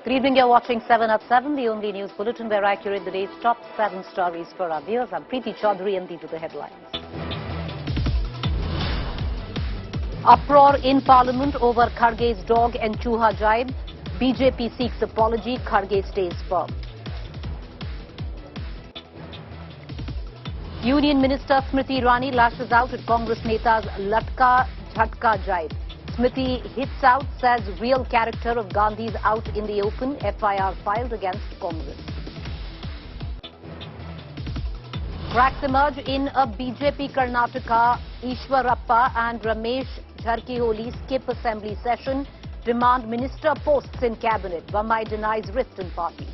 Good evening, you're watching 7 at 7, the only news bulletin where I curate the day's top 7 stories for our viewers. I'm Preeti, Choudhry, and these are the headlines. Uproar in Parliament over Kharge's dog and Chuha jibe. BJP seeks apology, Kharge stays firm. Union Minister Smriti Irani lashes out at Congress Neta's latka jhatka jibe. Smriti hits out, says real character of Gandhi's out in the open, FIR filed against Congress. Cracks emerge in a BJP Karnataka. Ishwarappa and Ramesh Jharkholi skip assembly session, demand minister posts in cabinet. Bommai denies rift in party.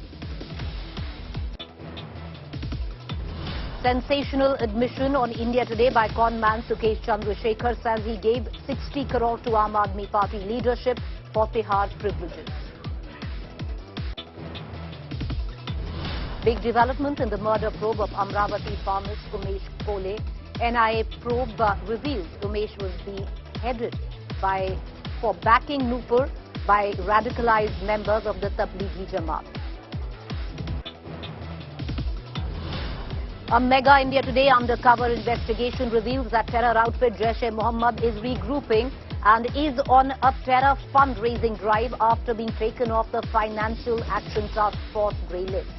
Sensational admission on India Today by con man Sukesh Chandrasekhar says he gave 60 crore to Aam Aadmi Party leadership for Tihar privileges. Big development in the murder probe of Amravati pharmacist Umesh Kole. NIA probe reveals Umesh was beheaded for backing Nupur by radicalized members of the Tablighi Jamaat. A mega India Today undercover investigation reveals that terror outfit Jaish-e-Mohammed is regrouping and is on a terror fundraising drive after being taken off the Financial Action Task Force grey list.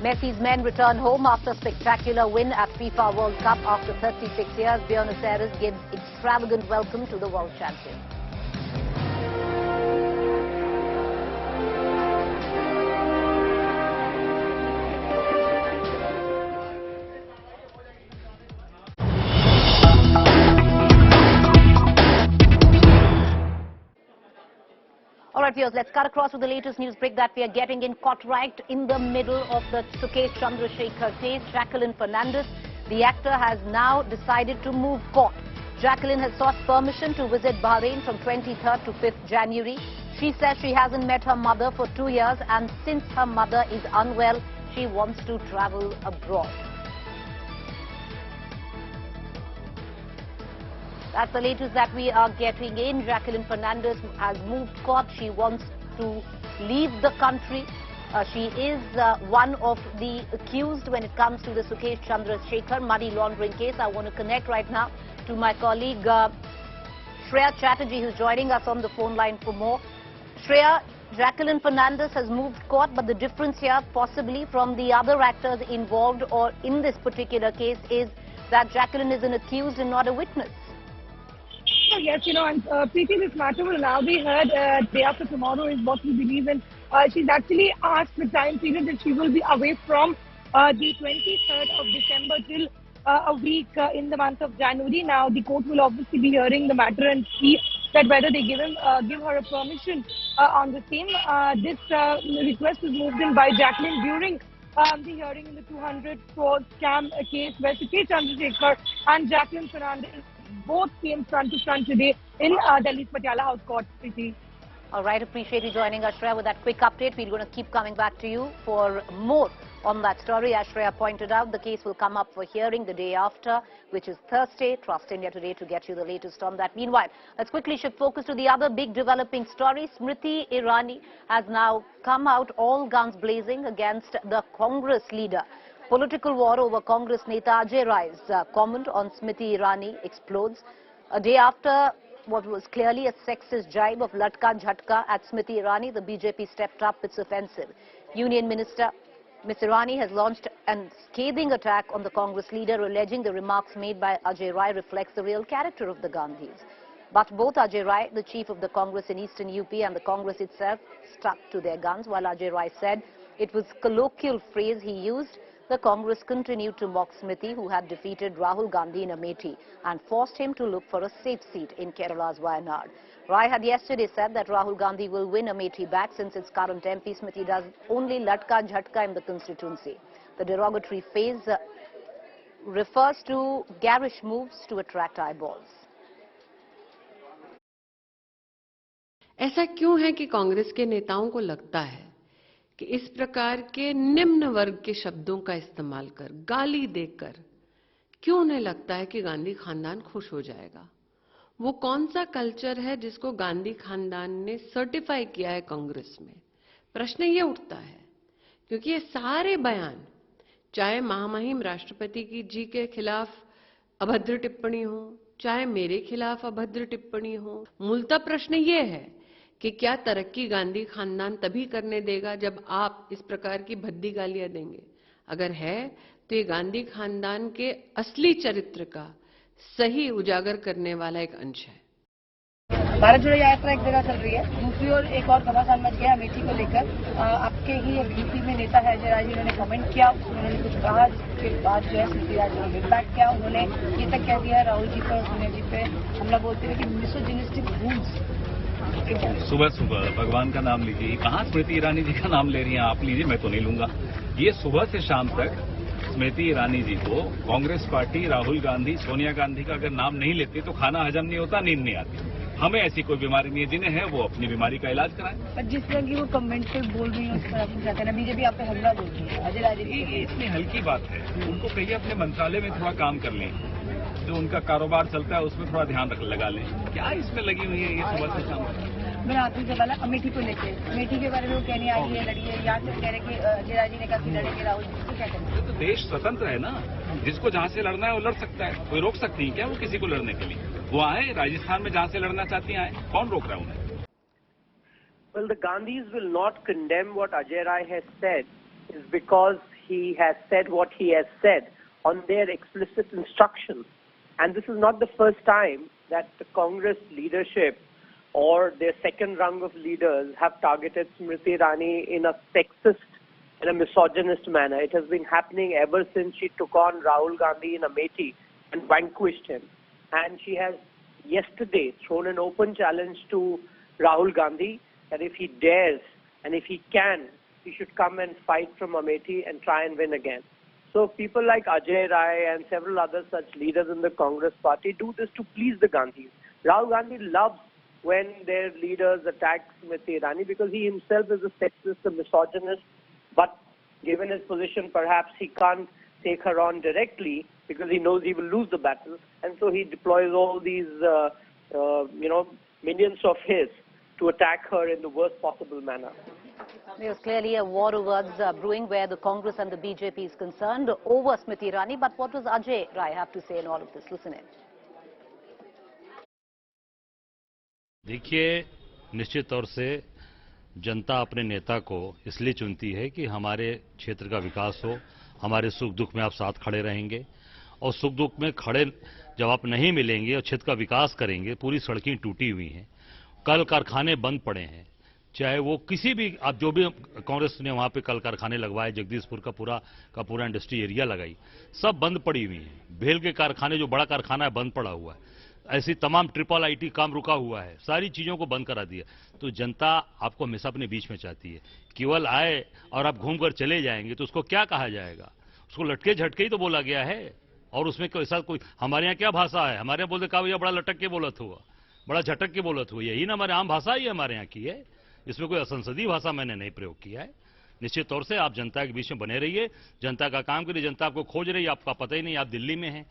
Messi's men return home after spectacular win at FIFA World Cup after 36 years. Buenos Aires gives extravagant welcome to the world champion. All right, viewers, let's cut across with the latest news break that we are getting in. Caught right in the middle of the Sukesh Chandrasekhar case, Jacqueline Fernandez, the actor, has now decided to move court. Jacqueline has sought permission to visit Bahrain from 23rd to 5th January. She says she hasn't met her mother for 2 years, and since her mother is unwell, she wants to travel abroad. That's the latest that we are getting in. Jacqueline Fernandez has moved court. She wants to leave the country. She is one of the accused when it comes to the Sukesh Chandrasekhar money laundering case. I want to connect right now to my colleague Shreya Chatterjee, who's joining us on the phone line for more. Shreya, Jacqueline Fernandez has moved court, but the difference here possibly from the other actors involved or in this particular case is that Jacqueline is an accused and not a witness. Yes, and Preeti, this matter will now be heard day after tomorrow is what we believe in. She's actually asked the time period that she will be away from the 23rd of December till a week in the month of January. Now, the court will obviously be hearing the matter and see that whether they give her a permission on the same. This request was moved in by Jacqueline during the hearing in the 200 crore scam case where Sukesh Chandrasekhar and Jacqueline Fernandez both came front to front today in Delhi's Patiala House Court. Preeti. All right, appreciate you joining us, Shreya, with that quick update. We're going to keep coming back to you for more on that story. As Shreya pointed out, the case will come up for hearing the day after, which is Thursday. Trust India Today to get you the latest on that. Meanwhile, let's quickly shift focus to the other big developing story. Smriti Irani has now come out all guns blazing against the Congress leader. Political war over Congress Neta Ajay Rai's comment on Smriti Irani explodes a day after what was clearly a sexist jibe of latka jhatka at Smriti Irani. The BJP stepped up its offensive. Union Minister Ms. Irani has launched a scathing attack on the Congress leader, alleging the remarks made by Ajay Rai reflects the real character of the Gandhis. But both Ajay Rai, the chief of the Congress in Eastern UP, and the Congress itself stuck to their guns, while Ajay Rai said it was colloquial phrase he used. The Congress continued to mock Smriti, who had defeated Rahul Gandhi in Amethi and forced him to look for a safe seat in Kerala's Wayanad. Rai had yesterday said that Rahul Gandhi will win Amethi back since its current MP Smriti does only latka jhatka in the constituency. The derogatory phrase refers to garish moves to attract eyeballs. ऐसा क्यों है कि कांग्रेस के नेताओं को लगता है कि इस प्रकार के निम्न वर्ग के शब्दों का इस्तेमाल कर, गाली देकर क्यों उन्हें लगता है कि गांधी खानदान खुश हो जाएगा? वो कौन सा कल्चर है जिसको गांधी खानदान ने सर्टिफाई किया है कांग्रेस में? प्रश्न ये उठता है, क्योंकि ये सारे बयान, चाहे महामहिम राष्ट्रपति जी के खिलाफ अभद्र टिप्पणी हो, चाहे मेरे खिलाफ अभद्र टिप्पणी हो, मूलतः प्रश्न ये है कि क्या तरक्की गांधी खानदान तभी करने देगा जब आप इस प्रकार की भद्दी गालियां देंगे? अगर है तो ये गांधी खानदान के असली चरित्र का सही उजागर करने वाला एक अंश है। भारत जोड़ो यात्रा एक जगह चल रही है, दूसरी ओर एक और घमासान मच गया अमेठी को लेकर। आपके ही यूपी में नेता है अजय राय जी, उन्होंने कमेंट किया, उन्होंने कुछ कहा, जिसके बाद जो है स्मृति ईरानी ने इम्पैक्ट किया। उन्होंने ये तक कह दिया राहुल जी पर और सोनिया जी पे हमला बोलते हुए कि मिसोजिनिस्टिक रूल्स। सुबह सुबह भगवान का नाम लीजिए, कहाँ स्मृति ईरानी जी का नाम ले रही हैं आप? लीजिए, मैं तो नहीं लूंगा। ये सुबह से शाम तक स्मृति ईरानी जी को कांग्रेस पार्टी, राहुल गांधी, सोनिया गांधी का अगर नाम नहीं लेती तो खाना हजम नहीं होता, नींद नहीं आती। हमें ऐसी कोई बीमारी नहीं है, जिन्हें है वो अपनी बीमारी का इलाज कराएं। पर जिस तरह की वो कमेंट पे बोल रही है उस पर आप चाहते हैं, बीजेपी आप पे हमला बोल रही है अजय राय जी। ये इतनी हल्की बात है, उनको कहिए अपने मंत्रालय में थोड़ा काम कर लें, जो उनका कारोबार चलता है उसमें थोड़ा ध्यान लगा लें। क्या इसमें लगी हुई है ये सुबह से शाम? मेरा आखिरी सवाल है अमेठी को लेकर। अमेठी के बारे में वो कहने आई है लड़िए, यहाँ से कह रहे कि अजय राय जी ने कहा कि लड़ेंगे राहुल जी, तो क्या करेंगे? तो देश स्वतंत्र है ना, जिसको जहाँ से लड़ना है वो लड़ सकता है। कोई रोक सकती है क्या वो किसी को लड़ने के लिए? वो आए राजस्थान में जहाँ से लड़ना चाहती हैं आए, कौन रोक रहा है उन्हें? Well, the Gandhis will not condemn what Ajay Rai has said is because he has said what he has said on their explicit instructions. And this is not the first time that the Congress leadership or their second rung of leaders have targeted Smriti Irani in a sexist and a misogynist manner. It has been happening ever since she took on Rahul Gandhi in Amethi and vanquished him. And she has yesterday thrown an open challenge to Rahul Gandhi that if he dares and if he can, he should come and fight from Amethi and try and win again. So people like Ajay Rai and several other such leaders in the Congress party do this to please the Gandhis. Rahul Gandhi loves when their leaders attack Smriti Irani because he himself is a sexist, a misogynist, but given his position, perhaps he can't take her on directly because he knows he will lose the battle, and so he deploys all these, minions of his to attack her in the worst possible manner. There's clearly a war of words brewing where the Congress and the BJP is concerned over Smriti Irani. But what does Ajay Rai have to say in all of this? Listen in. देखिए, निश्चित तौर से जनता अपने नेता को इसलिए चुनती है कि हमारे क्षेत्र का विकास हो, हमारे सुख दुख में आप साथ खड़े रहेंगे, और सुख दुख में खड़े जब आप नहीं मिलेंगे और क्षेत्र का विकास करेंगे। पूरी सड़कें टूटी हुई हैं, कल कारखाने बंद पड़े हैं, चाहे वो किसी भी, आप जो भी कांग्रेस ने वहां पे कल कारखाने लगवाए, जगदीशपुर का पूरा इंडस्ट्री एरिया लगाई, सब बंद पड़ी हुई हैं। भेल के कारखाने, जो बड़ा कारखाना है, बंद पड़ा हुआ है। ऐसी तमाम ट्रिपल आईटी काम रुका हुआ है, सारी चीजों को बंद करा दिया। तो जनता आपको हमेशा अपने बीच में चाहती है। केवल आए और आप घूमकर चले जाएंगे तो उसको क्या कहा जाएगा? उसको लटके झटके ही तो बोला गया है। और उसमें ऐसा कोई, हमारे यहाँ क्या भाषा है? हमारे यहाँ बोलते कहा भैया बड़ा लटक के बोलत हुआ, बड़ा झटक के बोलत हुआ, यही ना हमारे आम भाषा ही हमारे यहाँ की है। इसमें कोई असंसदीय भाषा मैंने नहीं प्रयोग किया है। निश्चित तौर से आप जनता के बीच में बने रहिए, जनता का काम करिए। जनता आपको खोज रही है, आपका पता ही नहीं, आप दिल्ली में हैं।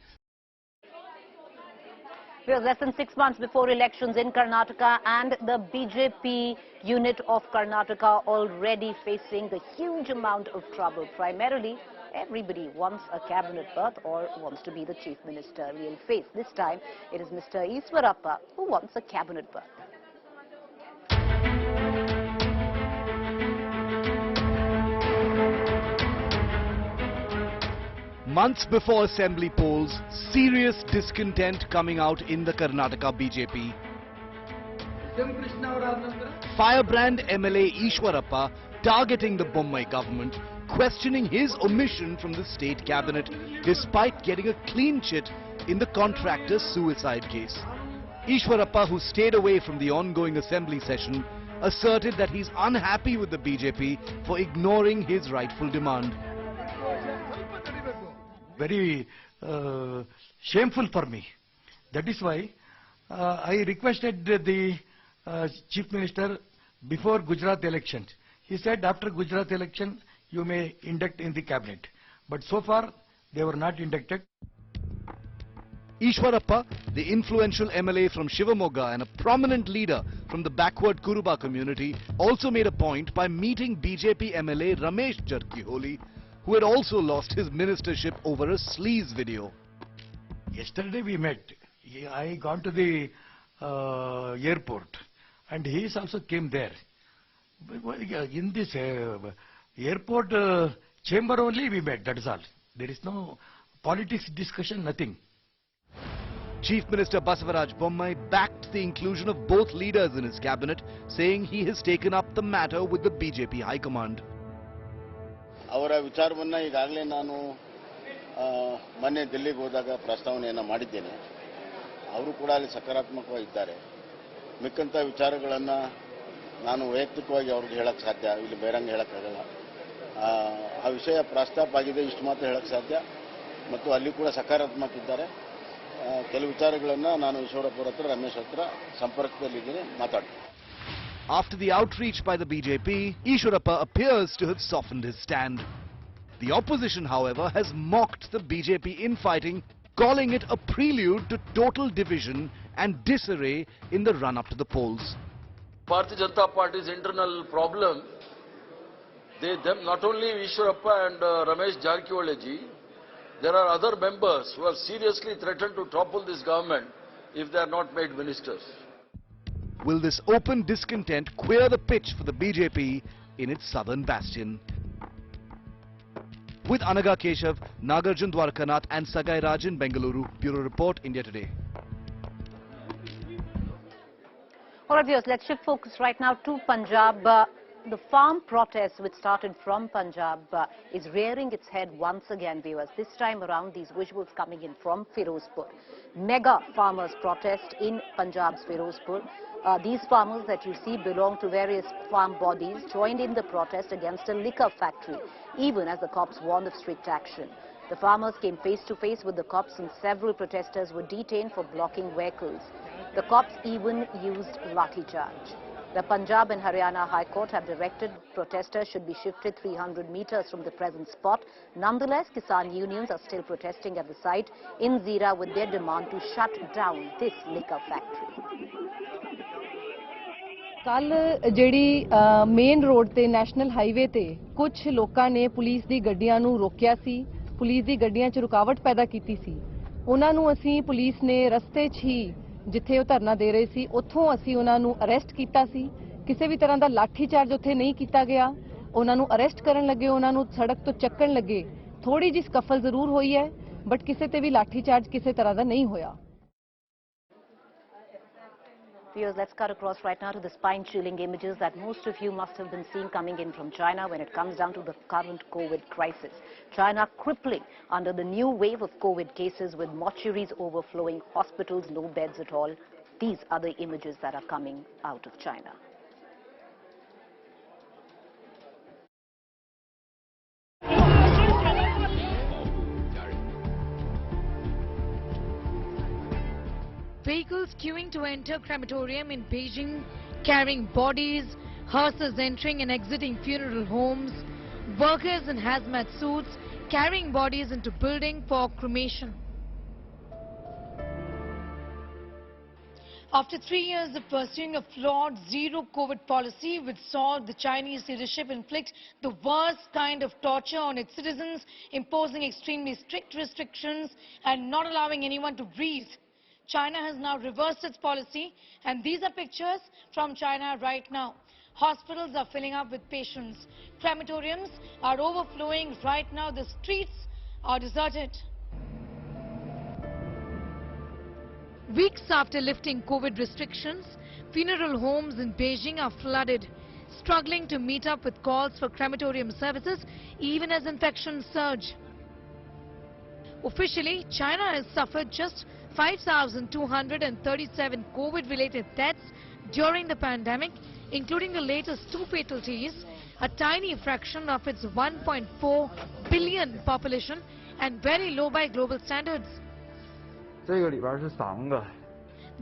It was less than 6 months before elections in Karnataka, and the BJP unit of Karnataka already facing a huge amount of trouble. Primarily, everybody wants a cabinet berth or wants to be the chief minister. We'll face this time it is Mr. Iswarappa who wants a cabinet berth. Months before assembly polls, serious discontent coming out in the Karnataka BJP. Firebrand MLA Ishwarappa targeting the Bommai government, questioning his omission from the state cabinet despite getting a clean chit in the contractor's suicide case. Ishwarappa, who stayed away from the ongoing assembly session, asserted that he's unhappy with the BJP for ignoring his rightful demand. Very shameful for me. That is why I requested the Chief Minister before Gujarat elections. He said after Gujarat election you may induct in the cabinet. But so far they were not inducted. Ishwarappa, the influential MLA from Shivamogga and a prominent leader from the backward Kuruba community, also made a point by meeting BJP MLA Ramesh Jarkiholi, who had also lost his ministership over a sleaze video. Yesterday we met. I gone to the airport and he also came there. In this airport chamber only we met, that is all. There is no politics discussion, nothing. Chief Minister Basavaraj Bommai backed the inclusion of both leaders in his cabinet, saying he has taken up the matter with the BJP High Command. ಅವರ ವಿಚಾರವನ್ನ ಈಗಾಗಲೇ ನಾನು ಮೊನ್ನೆ ದಿಲ್ಲಿಗೆ ಹೋದಾಗ ಪ್ರಸ್ತಾವನೆಯನ್ನು ಮಾಡಿದ್ದೇನೆ. ಅವರು ಕೂಡ ಅಲ್ಲಿ ಸಕಾರಾತ್ಮಕವಾಗಿದ್ದಾರೆ. ಮಿಕ್ಕಂತ ವಿಚಾರಗಳನ್ನು ನಾನು ವೈಯಕ್ತಿಕವಾಗಿ ಅವ್ರಿಗೆ ಹೇಳಕ್ಕೆ ಸಾಧ್ಯ, ಇಲ್ಲಿ ಬೇರಂಗ ಹೇಳಕ್ಕಾಗಲ್ಲ. ಆ ವಿಷಯ ಪ್ರಸ್ತಾಪ ಆಗಿದೆ, ಇಷ್ಟು ಮಾತ್ರ ಹೇಳಕ್ಕೆ ಸಾಧ್ಯ. ಮತ್ತು ಅಲ್ಲಿ ಕೂಡ ಸಕಾರಾತ್ಮಕ ಇದ್ದಾರೆ. ಕೆಲವು ವಿಚಾರಗಳನ್ನು ನಾನು ಈಶ್ವರಪ್ಪ ಹತ್ರ, ರಮೇಶ್ ಹತ್ರ ಸಂಪರ್ಕದಲ್ಲಿದ್ದೀನಿ, ಮಾತಾಡ್ತೀನಿ. After the outreach by the BJP, Ishwarappa appears to have softened his stand. The opposition, however, has mocked the BJP infighting, calling it a prelude to total division and disarray in the run-up to the polls. Bharatiya Janata Party's internal problem, them not only Ishwarappa and Ramesh Jarkiholi ji, there are other members who have seriously threatened to topple this government if they are not made ministers. Will this open discontent queer the pitch for the BJP in its southern bastion? With Anaga Keshav, Nagarjun Dwarkanath and Sagai Raj in Bengaluru, Bureau Report, India Today. All right, viewers, let's shift focus right now to Punjab. The farm protest, which started from Punjab, is rearing its head once again, viewers. This time around, these visuals coming in from Firozpur. Mega farmers protest in Punjab's Firozpur. These farmers that you see belong to various farm bodies, joined in the protest against a liquor factory, even as the cops warned of strict action. The farmers came face to face with the cops and several protesters were detained for blocking vehicles. The cops even used lathi charge. The Punjab and Haryana High Court have directed protesters should be shifted 300 meters from the present spot. Nonetheless, Kisan unions are still protesting at the site in Zira with their demand to shut down this liquor factory. ਕੱਲ ਜਿਹੜੀ main road ਤੇ national highway ਤੇ ਕੁਝ ਲੋਕਾਂ ਨੇ police ਦੀ ਗੱਡੀਆਂ ਨੂੰ ਰੋਕਿਆ ਸੀ, ਪੁਲਿਸ ਦੀ ਗੱਡੀਆਂ 'ਚ ਰੁਕਾਵਟ ਪੈਦਾ ਕੀਤੀ ਸੀ। ਉਹਨਾਂ ਨੂੰ ਅਸੀਂ ਪੁਲਿਸ ਨੇ ਰਸਤੇ 'ਚ ਹੀ ਜਿੱਥੇ ਉਹ ਧਰਨਾ ਦੇ ਰਹੇ ਸੀ ਉੱਥੋਂ ਅਸੀਂ ਉਹਨਾਂ ਨੂੰ ਅਰੈਸਟ ਕੀਤਾ ਸੀ। ਕਿਸੇ ਵੀ ਤਰ੍ਹਾਂ ਦਾ ਲਾਠੀ ਚਾਰਜ ਉੱਥੇ ਨਹੀਂ ਕੀਤਾ ਗਿਆ। ਉਹਨਾਂ ਨੂੰ ਅਰੈਸਟ ਕਰਨ ਲੱਗੇ, ਉਹਨਾਂ ਨੂੰ ਸੜਕ ਤੋਂ ਚੱਕਣ ਲੱਗੇ। ਥੋੜੀ ਜਿਹੀ ਸਕਫਲ ਜ਼ਰੂਰ ਹੋਈ ਹੈ, ਬਟ ਕਿਸੇ ਤੇ ਵੀ ਲਾਠੀ ਚਾਰਜ ਕਿਸੇ ਤਰ੍ਹਾਂ ਦਾ ਨਹੀਂ ਹੋਇਆ। Viewers, let's cut across right now to the spine-chilling images that most of you must have been seeing coming in from China when it comes down to the current COVID crisis. China crippling under the new wave of COVID cases with mortuaries overflowing, hospitals no beds at all. These are the images that are coming out of China. Vehicles queuing to enter crematorium in Beijing, carrying bodies, hearses entering and exiting funeral homes, workers in hazmat suits carrying bodies into building for cremation. After 3 years of pursuing a flawed zero-COVID policy which saw the Chinese leadership inflict the worst kind of torture on its citizens, imposing extremely strict restrictions and not allowing anyone to breathe, China has now reversed its policy, and these are pictures from China right now. Hospitals are filling up with patients. Crematoriums are overflowing right now. The streets are deserted. Weeks after lifting COVID restrictions, funeral homes in Beijing are flooded, struggling to meet up with calls for crematorium services even as infections surge. Officially, China has suffered just 5,237 COVID-related deaths during the pandemic, including the latest 2 fatalities, a tiny fraction of its 1.4 billion population and very low by global standards.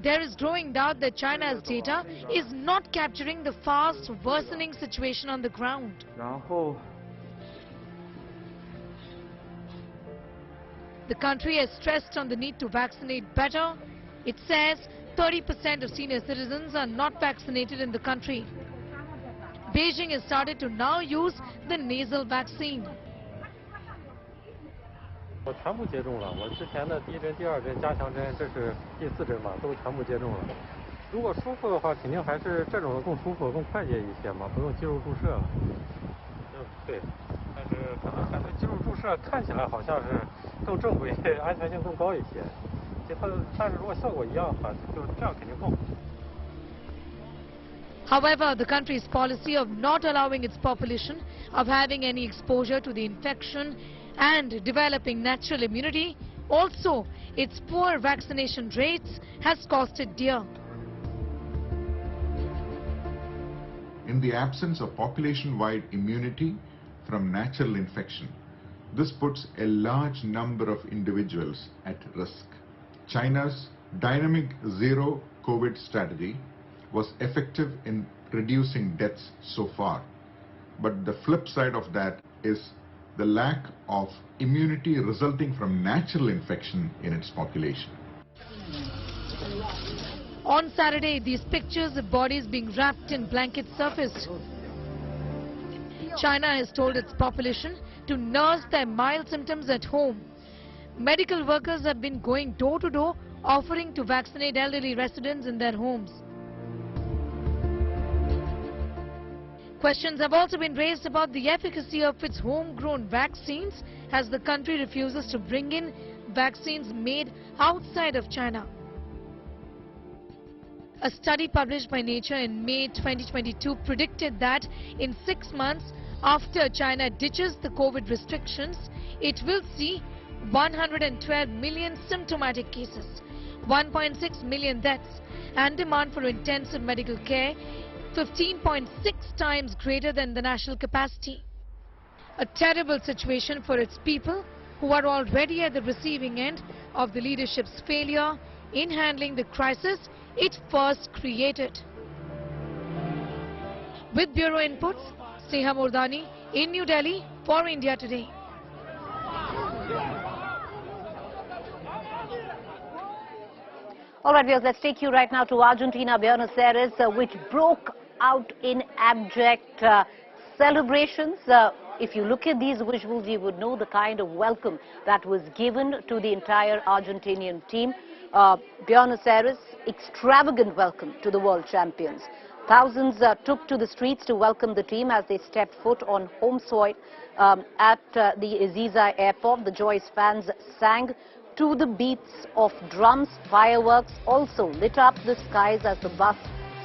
There is growing doubt that China's data is not capturing the fast worsening situation on the ground. The country has stressed on the need to vaccinate better. It says 30% of senior citizens are not vaccinated in the country. Beijing has started to now use the nasal vaccine. 我全部接种了，我之前的第1针、第2针加强针，这是第4针吧，都全部接种了。如果舒服的话，肯定还是这种更舒服、更快捷一些嘛，不用肌肉注射了。对，但是可能感觉肌肉注射看起来好像是更正规，安全性更高一些。但是如果效果一样的话，就这样肯定更好。 However, the country's policy of not allowing its population of having any exposure to the infection and developing natural immunity, also its poor vaccination rates has cost it dear. In the absence of population-wide immunity from natural infection, this puts a large number of individuals at risk. China's dynamic zero COVID strategy was effective in reducing deaths so far. But the flip side of that is the lack of immunity resulting from natural infection in its population. On Saturday, these pictures of bodies being wrapped in blankets surfaced. China has told its population to nurse their mild symptoms at home. Medical workers have been going door to door offering to vaccinate elderly residents in their homes. Questions have also been raised about the efficacy of its homegrown vaccines as the country refuses to bring in vaccines made outside of China. A study published by Nature in May 2022 predicted that in 6 months after China ditches the COVID restrictions, it will see 112 million symptomatic cases, 1.6 million deaths, and demand for intensive medical care 15.6 times greater than the national capacity. A terrible situation for its people who are already at the receiving end of the leadership's failure in handling the crisis it first created. With Bureau Inputs, Sneha Mordani in New Delhi for India Today. All right, viewers, let's take you right now to Argentina, Buenos Aires, which broke out in abject celebrations. If you look at these visuals, you would know the kind of welcome that was given to the entire Argentinian team. Buenos Aires, extravagant welcome to the world champions. Thousands took to the streets to welcome the team as they stepped foot on home soil at the Ezeiza airport. The Joyce fans sang to the beats of drums. Fireworks also lit up the skies as the bus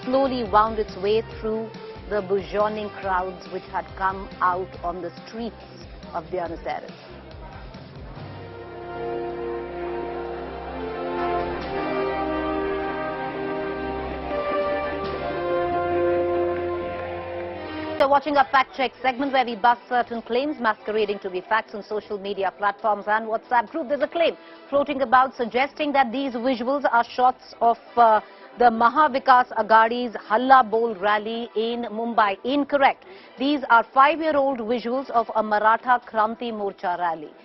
slowly wound its way through the burgeoning crowds which had come out on the streets of Buenos Aires. You're watching a fact-check segment where we bust certain claims masquerading to be facts on social media platforms and WhatsApp group. There's a claim floating about suggesting that these visuals are shots of the Maha Vikas Aghadi's Halla Bol rally in Mumbai. Incorrect. These are 5-year-old visuals of a Maratha Kranti Morcha rally.